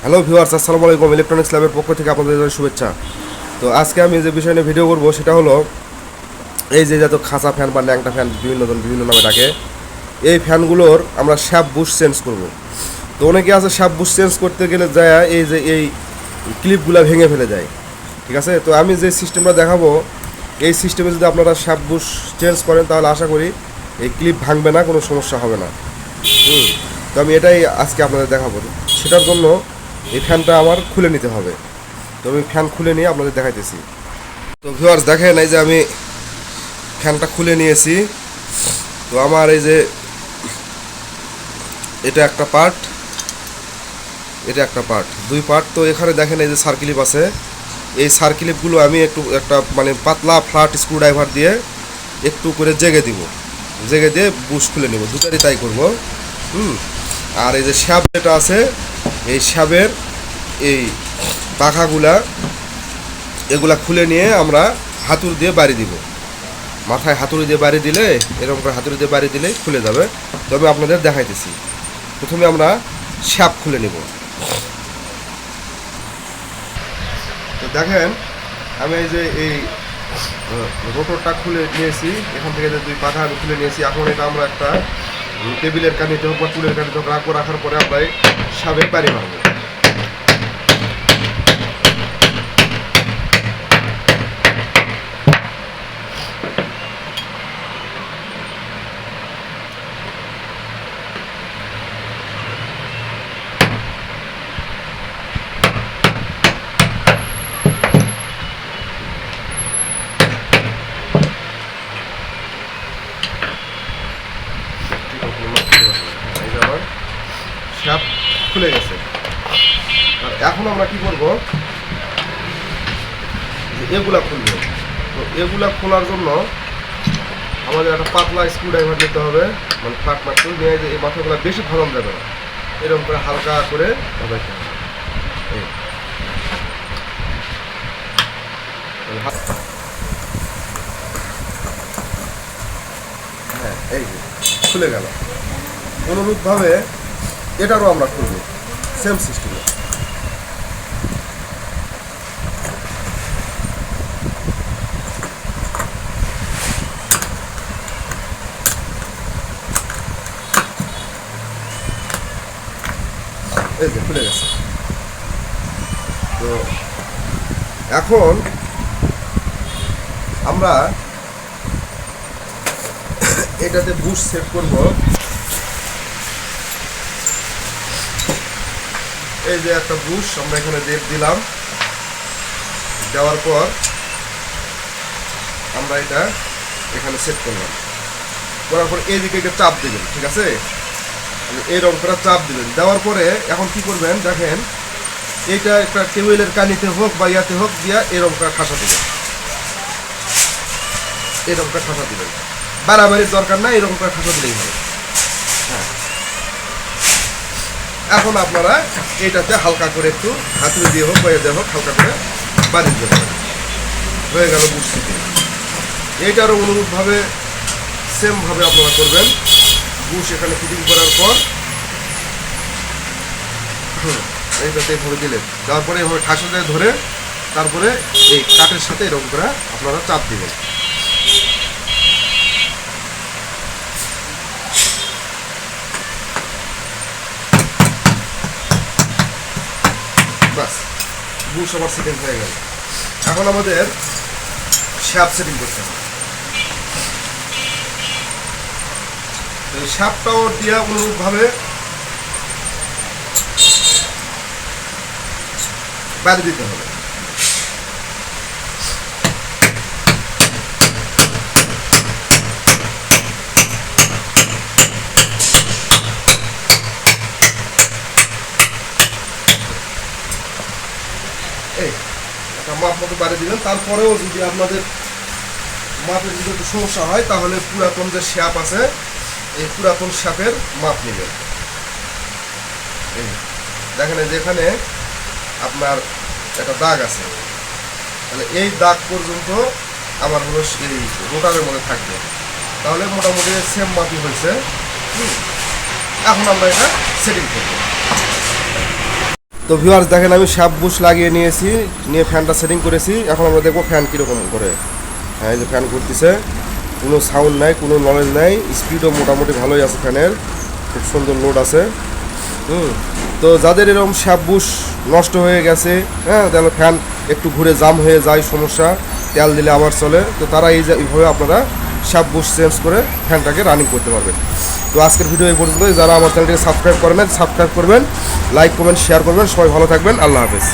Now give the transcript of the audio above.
Hello viewers, আসসালামু আলাইকুম। Electronics ল্যাবের পক্ষ থেকে আপনাদের শুভেচ্ছা। তো আজকে আমি যে বিষয় নিয়ে ভিডিও করব সেটা হলো এই যে যত খাঁচা ফ্যান বা ল্যাংটা ফ্যান বিভিন্ন নামে ডাকে, এই ফ্যানগুলোর আমরা শ্যাপ বুশ চেঞ্জ করব। তো অনেকে আছে শ্যাপ বুশ চেঞ্জ করতে গেলে যায় এই যে এই ক্লিপগুলো ভেঙে ফেলে যায়, ঠিক আছে। তো আমি যে সিস্টেমটা দেখাবো, এই সিস্টেমে যদি আপনারা শ্যাপ বুশ চেঞ্জ করেন তাহলে আশা করি এই ক্লিপ ভাঙবে না, কোনো সমস্যা হবে না। তো আমি এটাই আজকে আপনাদের দেখাবো। সেটার জন্য এই ফ্যানটা আমার খুলে নিতে হবে। তো আমি ফ্যান খুলে নিয়ে আপনাদের দেখাইতেছি। তো ভিউয়ার্স দেখেন, এই যে আমি ফ্যানটা খুলে নিয়েছি। তো আমার এই যে এটা একটা পার্ট, এটা একটা পার্ট, দুই পার্ট। তো এখানে দেখেন এই যে সার্কিলিপ আছে, এই সার্কিলিপগুলো আমি একটা মানে পাতলা ফ্ল্যাট স্ক্রুড্রাইভার দিয়ে একটু করে জেগে দিব, জেগে দিয়ে বুশ খুলে নেব, দুটারই তাই করবো। আর এই যে শ্যাপ যেটা আছে, এই শ্যাপের এই পাখাগুলা এগুলা খুলে নিয়ে আমরা হাতুড়ি দিয়ে বাড়ি দিব। মাথায় হাতুড়ি দিয়ে বাড়ি দিলে, এরকম করে হাতুড়ি দিয়ে বাড়ি দিলেই খুলে যাবে। তো আমি আপনাদের দেখাইতেছি। প্রথমে আমরা শ্যাপ খুলে নেব। তো দেখেন, আমি এই যে এই রোটরটা খুলে নিয়েছি, এখান থেকে যে দুই পাখা আমি খুলে নিয়েছি। এখন এটা আমরা একটা টেবিলের কানিতে হোক বা টুলের কানিতে হোক রাখবো। রাখার পরে আমরা এই শ্যাপে বাড়ি মারবো। শ্যাপ খুলে গেছে। আর এখন আমরা কি করব, এগুলা খুলবো। তো এগুলা খোলার জন্য আমাদের একটা পাতলা স্ক্রুড্রাইভার নিতে হবে, মানে ফ্ল্যাট মারতে নিয়ে যে এই মাথাগুলো বেশি ফলন দেবে না, এরকম করে হালকা করে দবাইতে হবে। হ্যাঁ, এই যে খুলে গেল। অনুরূপভাবে এটারও আমরা খুলব, সেম সিস্টেমে। এই যে খুলে গেছে। তো এখন আমরা এটাতে বুশ সেট করব। এই যে একটা বুশ আমরা এখানে দিলাম, দেওয়ার পর আমরা এটা এখানে সেট করলাম। করার পর এইদিকে একটা চাপ দিবেন, ঠিক আছে। এইরকম করে চাপ দিবেন। দেওয়ার পরে এখন কি করবেন দেখেন, এইটা একটা টেবিলের কানিতে হোক বা ইয়াতে হোক দিয়া এরকম করে ঠাসা দিবেন, এরকম করে ঠাসা দিবেন। বাড়াবাড়ির দরকার নাই, এরকম করে ঠাসা দিলেই হবে। হ্যাঁ, এখন আপনারা এইটাতে হালকা করে একটু হাতুড়ি দিয়ে হোক বা এতে হোক হালকা করে বাড়ি দিতে হবে। হয়ে গেল বুশ ফিটিং। এইটারও অনুরূপভাবে সেমভাবে আপনারা করবেন। বুশ এখানে ফিটিং করার পর এইটাতে এইভাবে দিলেন, তারপরে এইভাবে ঠাসাতে ধরে তারপরে এই কাঠের সাথে এরকম করে আপনারা চাপ দিবেন। বাস, বুশ আমার সেটিং হয়ে গেল। এখন আমাদের শ্যাপ সেটিং করতে হবে। এই শ্যাপটাও দিয়ে অনুরূপভাবে বাড়ি দিতে হবে। এই একটা মাপ মতো বাড়ি দিবেন। তারপরেও যদি আপনাদের মাপের যদি একটু সমস্যা হয় তাহলে পুরাতন যে শ্যাপ আছে, এই পুরাতন শ্যাপের মাপ নেবেন। এই দেখেন, যেখানে আপনার একটা দাগ আছে, তাহলে এই দাগ পর্যন্ত আমার হলো এই রোটারের মধ্যে থাকবে। তাহলে মোটামুটি সেম মাপই হয়েছে। এখন আমরা এটা সেটিং করব। তো তো ভিউয়ার্স দেখেন আমি শ্যাপ বুশ লাগিয়ে নিয়েছি, নিয়ে ফ্যানটা সেটিং করেছি। এখন আমরা দেখবো ফ্যান কীরকম করে। হ্যাঁ, এই যে ফ্যান ঘুরতেছে, কোনো সাউন্ড নাই, কোনো নলেজ নাই, স্পিডও মোটামুটি ভালোই আছে ফ্যানের, খুব সুন্দর লোড আছে। তো যাদের এরকম শ্যাপ বুশ নষ্ট হয়ে গেছে, হ্যাঁ, তাহলে ফ্যান একটু ঘুরে জাম হয়ে যায়, সমস্যা, তেল দিলে আবার চলে, তো তারা এইভাবে আপনারা শ্যাপ বুশ চেঞ্জ করে ফ্যানটাকে রানিং করতে পারবেন। তো আজকের ভিডিও এই পর্যন্তই। যারা আমার চ্যানেলটিকে সাবস্ক্রাইব করবেন, লাইক করবেন, শেয়ার করবেন। সবাই ভালো থাকবেন। আল্লাহ হাফেজ।